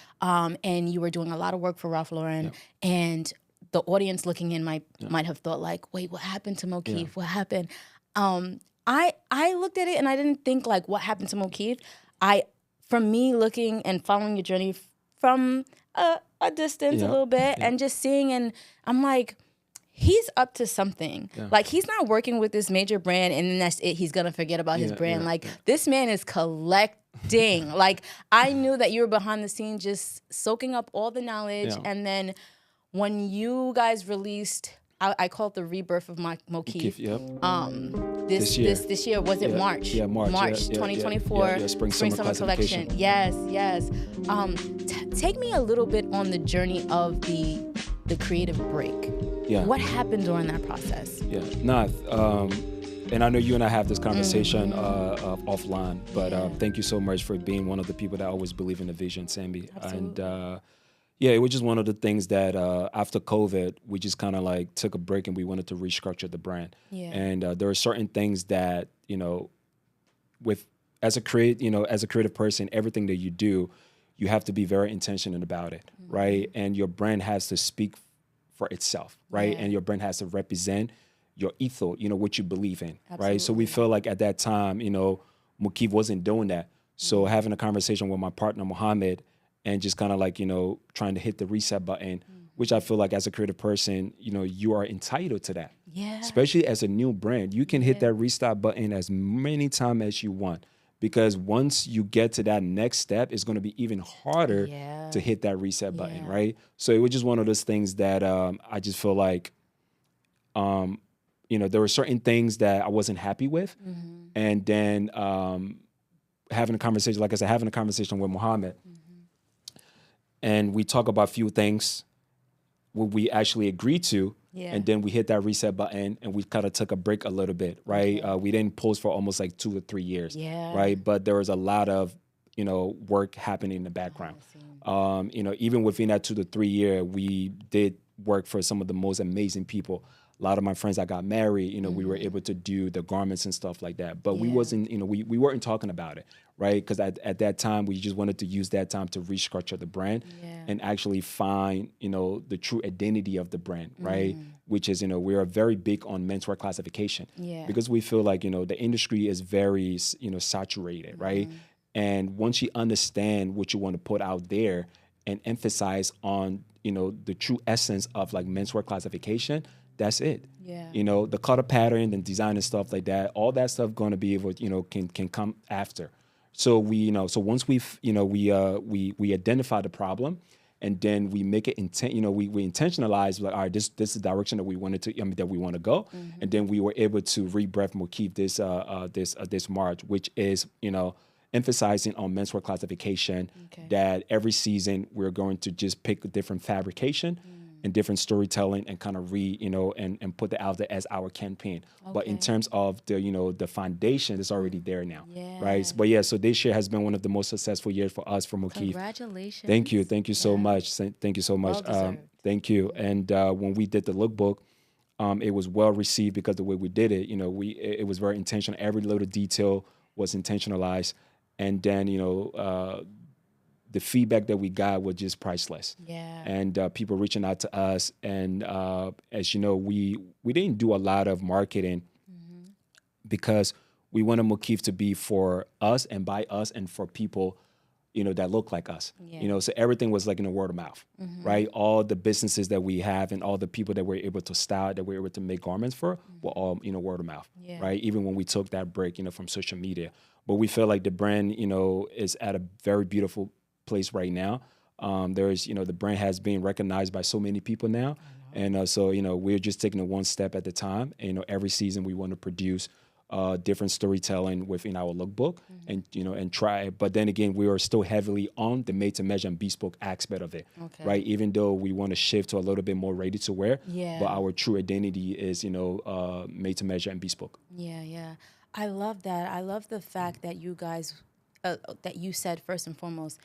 And you were doing a lot of work for Ralph Lauren. Yeah. And the audience looking in might have thought like, wait, what happened to Mokief? Yeah. What happened? I looked at it and I didn't think like what happened to Mokief. From me looking and following your journey from a distance a little bit and just seeing, and I'm like, he's up to something. Yeah. Like he's not working with this major brand and then that's it. He's gonna forget about his brand. This man is collecting. Like I knew that you were behind the scenes just soaking up all the knowledge. Yeah. And then when you guys released, I call it the rebirth of Mokief. This year was it March? Yeah, March 2024. Spring summer collection. Yes. Take me a little bit on the journey of the creative break. Yeah. What happened during that process? Yeah. And I know you and I have this conversation offline, but thank you so much for being one of the people that always believe in the vision, Sammy. Absolutely. And it was just one of the things that after COVID, we just kind of like took a break and we wanted to restructure the brand. Yeah. And there are certain things that, as a creative person, everything that you do, you have to be very intentional about it, right? And your brand has to speak for itself, right? And your brand has to represent your ethos, what you believe in, right? So we feel like at that time, Mokief wasn't doing that. So having a conversation with my partner, Mohammed, and just kind of like, trying to hit the reset button, which I feel like as a creative person, you are entitled to that. Yeah. Especially as a new brand. You can hit that restart button as many times as you want, because once you get to that next step, it's going to be even harder to hit that reset button, right? So it was just one of those things that I just feel like, there were certain things that I wasn't happy with. And then having a conversation with Mohammed, and we talk about a few things what we actually agreed to, and then we hit that reset button and we kind of took a break a little bit, right? Okay. We didn't post for almost like 2 or 3 years, right? But there was a lot of, work happening in the background. Even within that 2 to 3 year, we did work for some of the most amazing people. A lot of my friends that got married, we were able to do the garments and stuff like that. But we wasn't, we weren't talking about it, right? Because at that time, we just wanted to use that time to restructure the brand and actually find, the true identity of the brand, right? Which is, we're very big on menswear classification because we feel like, the industry is very, saturated, right? And once you understand what you want to put out there and emphasize on, the true essence of like menswear classification, that's it. Yeah. The color pattern and design and stuff like that, all that stuff going to be able, can come after. So so once we identify the problem, and then we make it we intentionalize like, all right, this is the direction that we wanted to, that we want to go, and then we were able to rebirth Mokief this March, which is emphasizing on menswear classification. That every season we're going to just pick a different fabrication and different storytelling and kind of and put that out there as our campaign. But in terms of the foundation, it's already there now, right? But so this year has been one of the most successful years for us for Mokief. Congratulations. Thank you so much. Thank you so much. Thank you. And when we did the lookbook, it was well received because the way we did it, it was very intentional. Every little detail was intentionalized, and then the feedback that we got was just priceless. And people reaching out to us. And as you know, we didn't do a lot of marketing because we wanted Mokief to be for us and by us and for people that look like us. Yeah. So everything was like word of mouth, right? All the businesses that we have and all the people that we're able to style, that we're able to make garments for, were all, word of mouth, Yeah. right? Even when we took that break, from social media. But we feel like the brand, is at a very beautiful place right now. There's, the brand has been recognized by so many people now. And so, we're just taking it one step at a time. And, every season we want to produce different storytelling within our lookbook and try. But then again, we are still heavily on the made to measure and bespoke aspect of it, right? Even though we want to shift to a little bit more ready to wear, but our true identity is, made to measure and bespoke. Yeah. I love that. I love the fact that you guys, that you said first and foremost,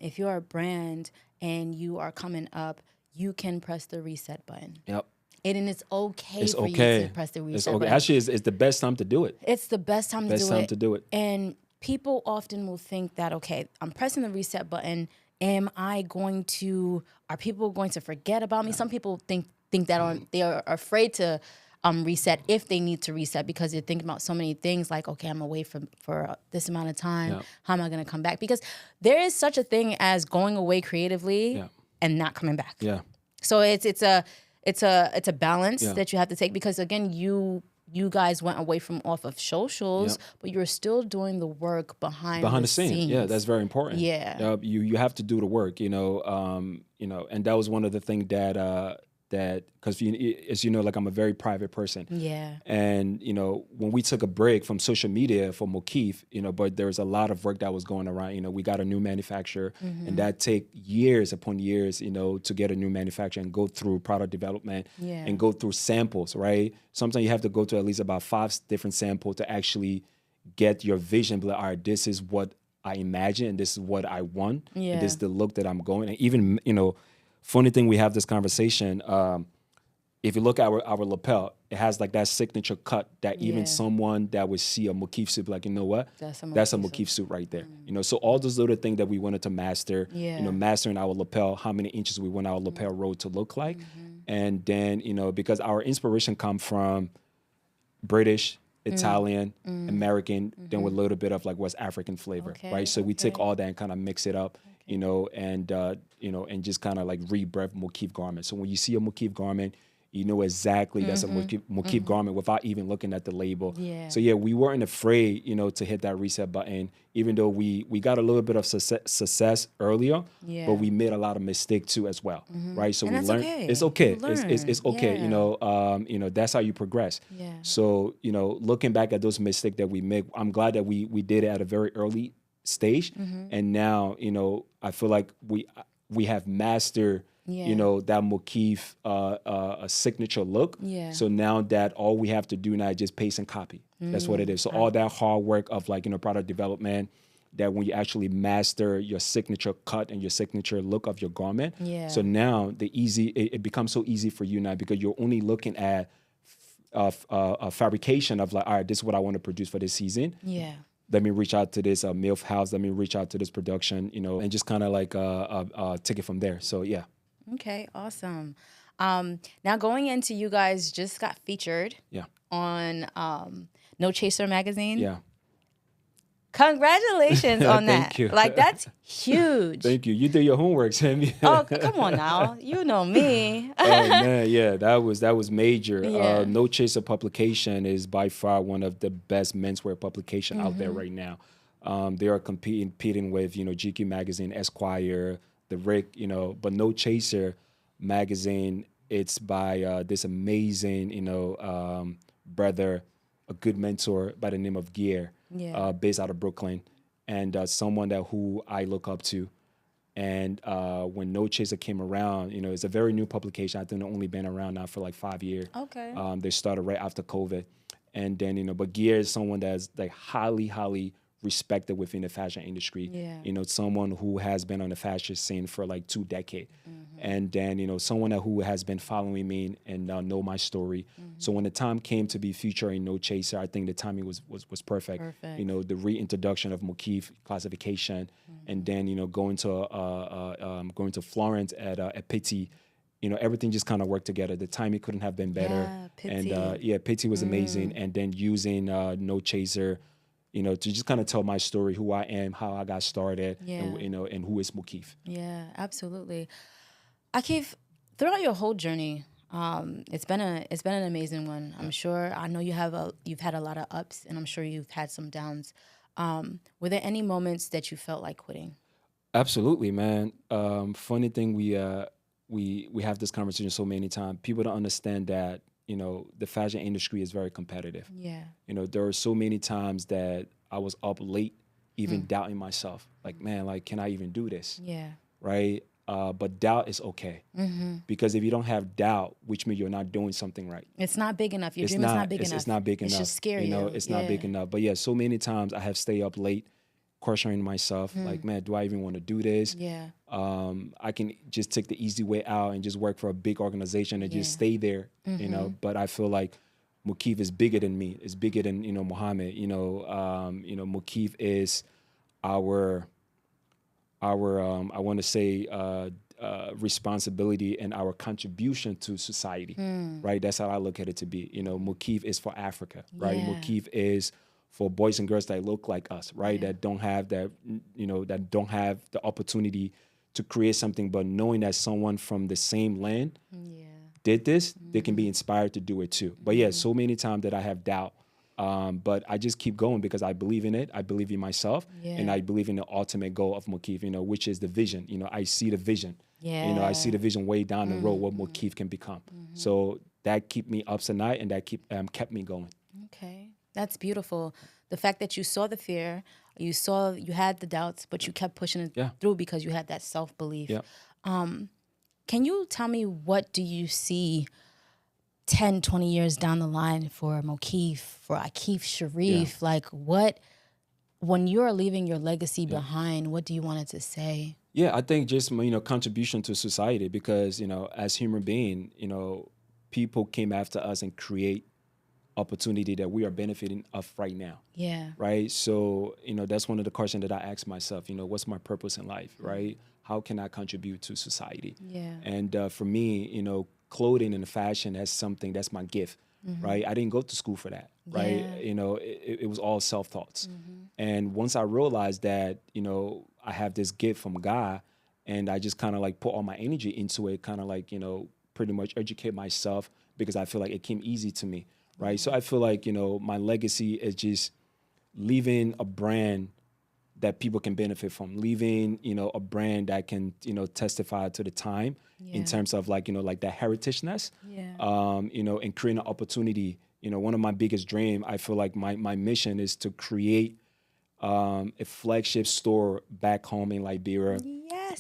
if you're a brand and you are coming up, you can press the reset button. Yep. And it's okay It's for okay. you to press the reset It's okay. button. Actually, it's the best time to do it. It's the best time to do it. And people often will think that, okay, I'm pressing the reset button. Are people going to forget about me? Some people think that they are afraid to reset if they need to reset because they're thinking about so many things like, okay, I'm away for this amount of time. Yeah. How am I going to come back? Because there is such a thing as going away creatively and not coming back. Yeah. So it's a balance Yeah. that you have to take because again, you guys went away from off of socials, but you're still doing the work behind the scenes. Yeah, that's very important. Yeah. You have to do the work, and that was one of the things that because as like I'm a very private person. Yeah. And when we took a break from social media for Mokief, but there was a lot of work that was going around. We got a new manufacturer, and that take years upon years, to get a new manufacturer and go through product development and go through samples, right? Sometimes you have to go to at least about 5 different samples to actually get your vision. But all right, this is what I imagine, and this is what I want, and this is the look that I'm going. And even funny thing, we have this conversation. If you look at our lapel, it has like that signature cut that even someone that would see a Mokief suit, like, what? That's a Mokief suit right there. So all those little things that we wanted to master, mastering our lapel, how many inches we want our lapel roll to look like. And then, because our inspiration come from British, Italian, American, then with a little bit of like West African flavor, right? So we take all that and kind of mix it up, and just kind of like rebirth Mokief garment. So when you see a Mokief garment, you know exactly that's a Mokief garment without even looking at the label. Yeah. So we weren't afraid, to hit that reset button, even though we got a little bit of success earlier, but we made a lot of mistakes too as well, right? So And we that's learned. okay. It's okay. You learn. It's okay. Yeah. That's how you progress. Yeah. So looking back at those mistakes that we make, I'm glad that we did it at a very early stage, and now I feel like we have mastered that Mokief a signature look. Yeah. So now that all we have to do now is just paste and copy. That's what it is. So all that hard work of like product development, that when you actually master your signature cut and your signature look of your garment. Yeah. So now it becomes so easy for you now because you're only looking at a fabrication of like, all right, this is what I want to produce for this season. Yeah. Let me reach out to this MILF house. Let me reach out to this production, and just kind of like take it from there. So yeah. Okay, awesome. Now going into, you guys just got featured on No Chaser magazine. Yeah. Congratulations on that. Thank you. Like, that's huge. Thank you. You did your homework, Sammy. Oh, come on now. You know me. Oh man, yeah, that was major. Yeah. No Chaser publication is by far one of the best menswear publication out there right now. They are competing with GQ magazine, Esquire, The Rick, but No Chaser magazine. It's by this amazing brother, a good mentor by the name of Gear. Yeah. Based out of Brooklyn, and someone who I look up to. And when No Chaser came around, it's a very new publication. I think they've only been around now for like 5 years. Okay. They started right after COVID. And then, but Gear is someone that's like highly, highly respected within the fashion industry. Yeah. Someone who has been on the fashion scene for like 2 decades. And then, someone who has been following me and know my story. So when the time came to be featuring No Chaser, I think the timing was perfect. Perfect. The reintroduction of Mokief classification, and then, going to Florence at Pitti, everything just kind of worked together. The timing couldn't have been better. Yeah, Pitti. And Pitti was amazing. And then using No Chaser, to just kind of tell my story, who I am, how I got started, Yeah. and who is Mokief. Yeah, absolutely. Akief, throughout your whole journey, it's been an amazing one. I'm sure. I know you've had a lot of ups, and I'm sure you've had some downs. Were there any moments that you felt like quitting? Absolutely, man. Funny thing, we have this conversation so many times. People don't understand that the fashion industry is very competitive. Yeah. There are so many times that I was up late, even doubting myself. Like, man, like, can I even do this? Yeah. Right? But doubt is okay, because if you don't have doubt, which means you're not doing something right. It's not big enough. Your dream is not big enough. It's not big enough. It's just scary. It's not big enough. But yeah, so many times I have stayed up late, questioning myself, like, man, do I even want to do this? Yeah. I can just take the easy way out and just work for a big organization and just stay there, But I feel like Mokief is bigger than me. It's bigger than Mohammed. Mokief is our I want to say responsibility and our contribution to society, right? That's how I look at it to be. Mokief is for Africa, right? Yeah. Mokief is for boys and girls that look like us, right? Yeah. That don't have that, that don't have the opportunity to create something, but knowing that someone from the same land did this, they can be inspired to do it too. But yeah, so many times that I have doubt, but I just keep going because I believe in it. I believe in myself, and I believe in the ultimate goal of Mokief, which is the vision. I see the vision. Yeah. I see the vision way down the road what Mokief can become. So that keep me up at night, and that kept me going. Okay. That's beautiful. The fact that you saw the fear, you had the doubts, but you kept pushing it through because you had that self-belief. Yeah. Can you tell me, what do you see 10, 20 years down the line for Mokief, for Akief Sheriff? Like, when you're leaving your legacy behind, what do you want it to say? Yeah, I think just, contribution to society, because, as human being, people came after us and create opportunity that we are benefiting of right now. Yeah. Right. So, that's one of the questions that I ask myself, what's my purpose in life? Right. How can I contribute to society? Yeah. And for me, clothing and fashion, that's my gift. Right. I didn't go to school for that. Right. Yeah. It was all self-thoughts. And once I realized that, I have this gift from God, and I just kind of like put all my energy into it, kind of like, pretty much educate myself, because I feel like it came easy to me. Right. So I feel like, my legacy is just leaving a brand that people can benefit from, leaving, a brand that can, testify to the time in terms of like, like that heritageness, and create an opportunity. One of my biggest dreams, I feel like my mission is to create a flagship store back home in Liberia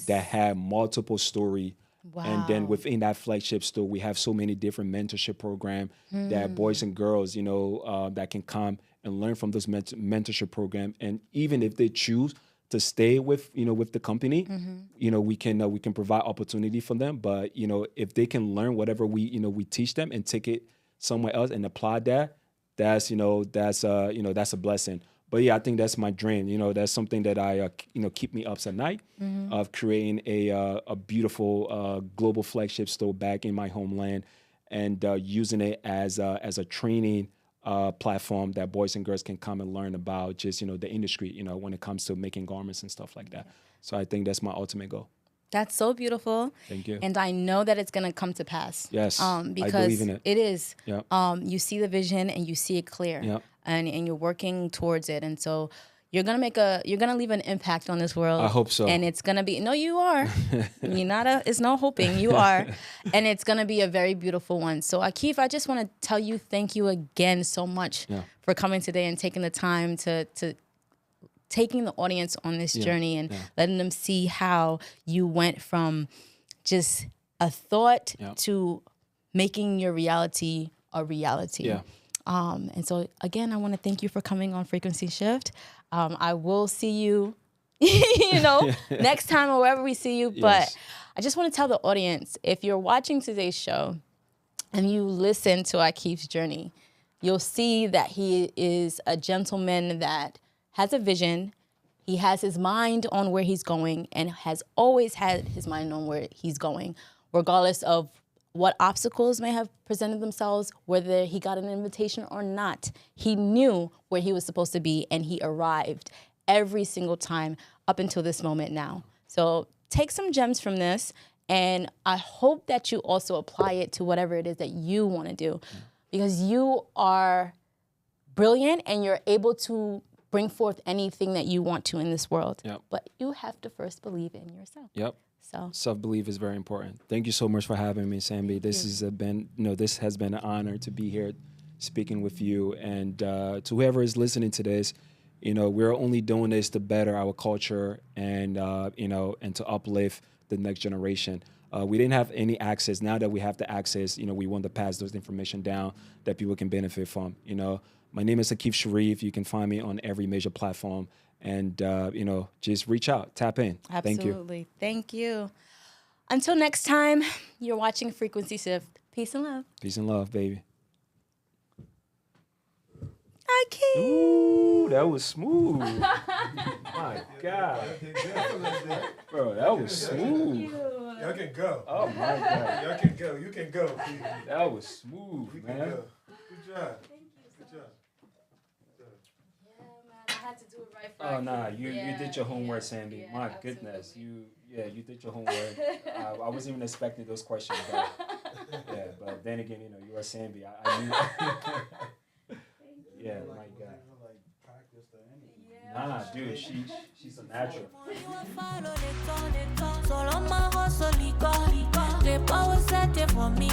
that have multiple story. Wow. And then within that flagship store, we have so many different mentorship programs that boys and girls, that can come and learn from this mentorship program. And even if they choose to stay with, with the company, we can provide opportunity for them. But, if they can learn whatever we teach them and take it somewhere else and apply that's a blessing. But yeah, I think that's my dream. That's something that I, keep me up at night, of creating a beautiful global flagship store back in my homeland, and using it as a training platform that boys and girls can come and learn about just, the industry, when it comes to making garments and stuff like that. So I think that's my ultimate goal. That's so beautiful. Thank you. And I know that it's going to come to pass. Yes, because I believe in it. It is. Yep. You see the vision and you see it clear. Yep. And you're working towards it. And so you're going to leave an impact on this world. I hope so. And it's going to be, no, you are. It's no hoping, you are. And it's going to be a very beautiful one. So Akief, I just want to tell you, thank you again so much for coming today and taking the time to taking the audience on this journey and letting them see how you went from just a thought to making your reality a reality. Yeah. And so, again, I want to thank you for coming on Frequency Shift. I will see you, next time or wherever we see you. But I just want to tell the audience, if you're watching today's show and you listen to Akief's journey, you'll see that he is a gentleman that has a vision. He has his mind on where he's going and has always had his mind on where he's going, regardless of what obstacles may have presented themselves, whether he got an invitation or not. He knew where he was supposed to be, and he arrived every single time up until this moment now. So take some gems from this, and I hope that you also apply it to whatever it is that you want to do, because you are brilliant and you're able to bring forth anything that you want to in this world. Yep. But you have to first believe in yourself. Yep. So Self-belief is very important. Thank you so much for having me, Sambi. This has been an honor to be here speaking with you. And to whoever is listening to this, we're only doing this to better our culture and, and to uplift the next generation. We didn't have any access. Now that we have the access, we want to pass those information down that people can benefit from. My name is Akief Sheriff. You can find me on every major platform. And, just reach out, tap in. absolutely. Thank you. Until next time, you're watching Frequency Shift. Peace and love. Peace and love, baby. Akief. Ooh, that was smooth. My God. Bro, that was smooth. Y'all can go. Oh, my God. Y'all can go. You can go. Please. That was smooth, You can man. go. Good job. Good job. Yeah, man, I had to do it right for Oh, nah, Akief. you did your homework, Sandy. yeah, My absolutely. goodness. You did your homework. I wasn't even expecting those questions. But then again, you are Sandy. I knew. Yeah, my God. Nah, dude, she's a natural. Solo my hustle, les power set it for me.